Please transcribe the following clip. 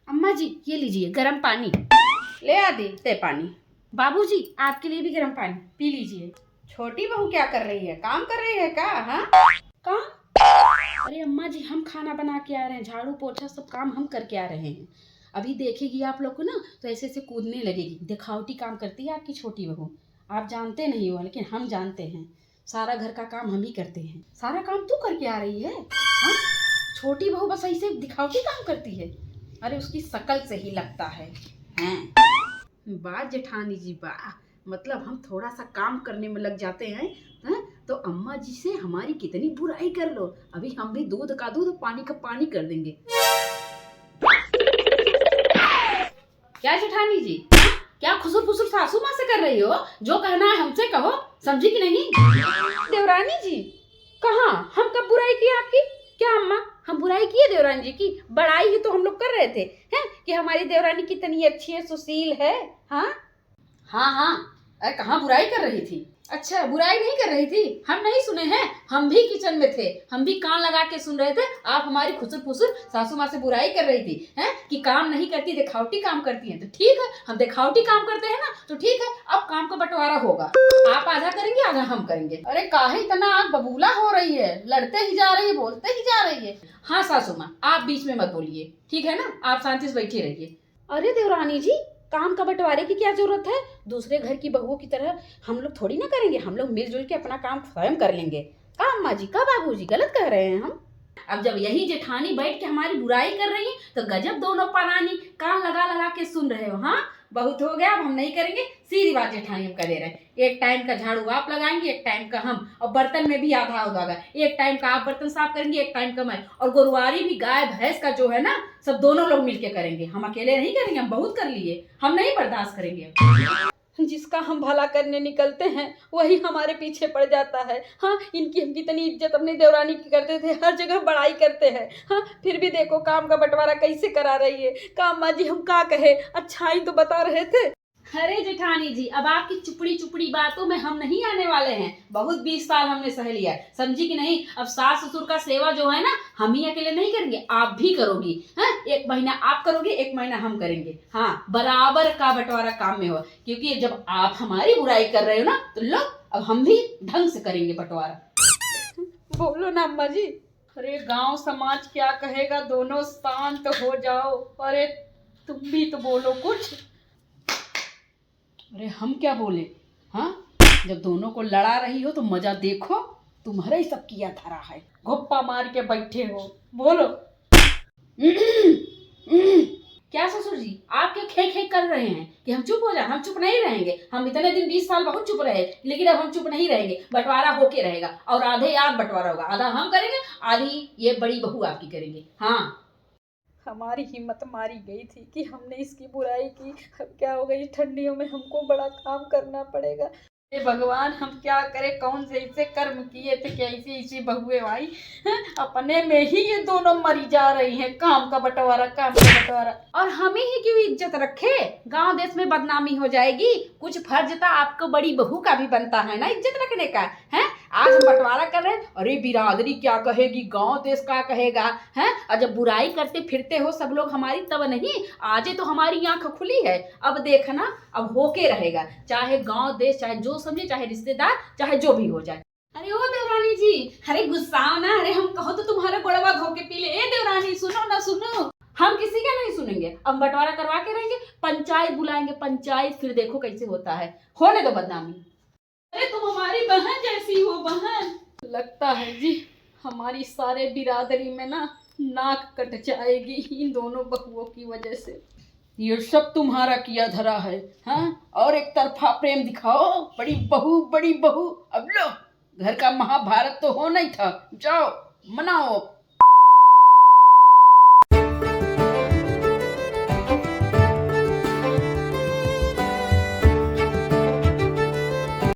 अम्मा जी ये लीजिए गर्म पानी। ले आदि ते पानी। बाबूजी आपके लिए भी गर्म पानी पी लीजिए। छोटी बहू क्या कर रही है, काम कर रही है क्या? हाँ काम? अरे अम्मा जी हम खाना बना के आ रहे हैं, झाड़ू पोछा सब काम हम करके आ रहे हैं। अभी देखेगी आप लोग को ना तो ऐसे ऐसे कूदने लगेगी, दिखावटी काम करती है आपकी छोटी बहू। आप जानते नहीं हो लेकिन हम जानते हैं, सारा घर का काम हम ही करते हैं। सारा काम तू करके आ रही है? हाँ, छोटी बहू बस ऐसे दिखावटी काम करती है। अरे उसकी शकल से ही लगता है। हैं वाह जेठानी जी वाह, मतलब हम थोड़ा सा काम करने में लग जाते हैं, हैं? तो अम्मा जी से हमारी कितनी बुराई कर लो, अभी हम भी दूध का दूध पानी का पानी कर देंगे। क्या जेठानी जी, क्या खुसुर फुसुर सासू माँ से कर रही हो? जो कहना है हमसे कहो, समझी कि नहीं? देवरानी जी कहाँ, हम कब बुराई की आपकी? क्या अम्मा हम बुराई किए देवरानी जी की? बड़ाई ही तो हम लोग कर रहे थे हैं कि हमारी देवरानी कितनी अच्छी है, सुशील है। हाँ हाँ हाँ, अरे कहाँ बुराई कर रही थी? अच्छा बुराई नहीं कर रही थी, हम नहीं सुने हैं, हम भी किचन में थे, हम भी कान लगा के सुन रहे थे। आप हमारी खुसुर फुसुर सासू माँ से बुराई कर रही थी हैं कि काम नहीं करती, दिखावटी काम करती हैं। तो ठीक है, हम दिखावटी काम करते हैं ना, तो ठीक है, अब काम का बंटवारा होगा, आप आधा करेंगे आधा हम करेंगे। अरे काहे इतना आग बबूला हो रही है, लड़ते ही जा रही है, बोलते ही जा रही है। हाँ सासू माँ आप बीच में मत बोलिए, ठीक है ना, आप शांति से बैठी रहिए। अरे देवरानी जी काम का बंटवारे की क्या जरूरत है, दूसरे घर की बहुओं की तरह हम लोग थोड़ी ना करेंगे, हम लोग मिलजुल के अपना काम स्वयं कर लेंगे। का अम्मा जी का बाबूजी गलत कह रहे हैं हम? अब जब यही जेठानी बैठ के हमारी बुराई कर रही तो गजब दोनों परानी कान लगा लगा के सुन रहे हो। हाँ बहुत हो गया, अब हम नहीं करेंगे, सीधी बात जेठानी हम कर दे रहे हैं। एक टाइम का झाड़ू आप लगाएंगे, एक टाइम का हम, और बर्तन में भी आधा होगा, एक टाइम का आप बर्तन साफ करेंगे, एक टाइम का मैं, और गुरुवारी भी गाय भैंस का जो है ना सब दोनों लोग मिलके करेंगे, हम अकेले नहीं करेंगे, हम बहुत कर लिए, हम नहीं बर्दाश्त करेंगे। जिसका हम भला करने निकलते हैं वही हमारे पीछे पड़ जाता है। हाँ इनकी हम कितनी इज्जत अपनी देवरानी की करते थे, हर जगह बड़ाई करते हैं। हाँ फिर भी देखो काम का बंटवारा कैसे करा रही है। का अम्मा जी हम का कहे, अच्छाई तो बता रहे थे। अरे जेठानी जी अब आपकी चुपड़ी चुपड़ी बातों में हम नहीं आने वाले हैं, बहुत 20 साल हमने सह लिया, समझी कि नहीं? अब सास ससुर का सेवा जो है ना हम ही अकेले नहीं करेंगे, आप भी करोगी। हाँ एक महीना आप करोगे, एक महीना हम करेंगे। हाँ बराबर का बंटवारा काम में हो, क्योंकि जब आप हमारी बुराई कर रहे हो ना तो लो अब हम भी ढंग से करेंगे बंटवारा। बोलो ना अम्मा जी। अरे गांव समाज क्या कहेगा, दोनों शांत हो जाओ। अरे तुम भी तो बोलो कुछ। अरे हम क्या बोले? हाँ जब दोनों को लड़ा रही हो तो मजा देखो, तुम्हारा ही सब किया धरा है, घुप्पा मार के बैठे हो। बोलो। क्या ससुर जी आप क्या खे खे कर रहे हैं कि हम चुप हो जाए? हम चुप नहीं रहेंगे, हम इतने दिन 20 साल बहुत चुप रहे, लेकिन अब हम चुप नहीं रहेंगे, बंटवारा होके रहेगा, और आधे याद बंटवारा होगा, आधा हम करेंगे, आधी ये बड़ी बहू आपकी करेंगे। हाँ हमारी हिम्मत मारी गई थी कि हमने इसकी बुराई की, अब क्या हो गई, ठंडियों में हमको बड़ा काम करना पड़ेगा। हे भगवान हम क्या करें, कौन से ऐसे कर्म किए थे कि ऐसी ऐसी बहुएं आई हैं? अपने में ही ये दोनों मरी जा रही हैं, काम का बंटवारा काम का बंटवारा, और हमें ही क्यों इज्जत रखे, गांव देश में बदनामी हो जाएगी। कुछ फर्ज तो आपको बड़ी बहू का भी बनता है ना इज्जत रखने का, है? आज हम बंटवारा कर रहे हैं, अरे बिरादरी क्या कहेगी, गांव देश क्या कहेगा, है? और जब बुराई करते फिरते हो सब लोग हमारी, तब नहीं, आजे तो हमारी आंख खुली है, अब देखना अब होके रहेगा, चाहे गांव देश, चाहे जो समझे, चाहे रिश्तेदार, चाहे जो भी हो जाए। अरे ओ देवरानी जी, अरे गुस्सा ना, अरे हम कहो तो तुम्हारा गोड़वा धो के पी ले। ए देवरानी सुनो ना सुनो, हम किसी का नहीं सुनेंगे, अब बंटवारा करवा के रहेंगे, पंचायत बुलाएंगे, पंचायत, फिर देखो कैसे होता है, होने दो बदनामी। अरे तुम हमारी बहन जैसी हो बहन। लगता है जी हमारी सारे बिरादरी में ना नाक कट जाएगी इन दोनों बहुओं की वजह से। ये सब तुम्हारा किया धरा है, हाँ? और एक तरफा प्रेम दिखाओ, बड़ी बहू बड़ी बहू। अब लो घर का महाभारत तो होना ही था, जाओ मनाओ।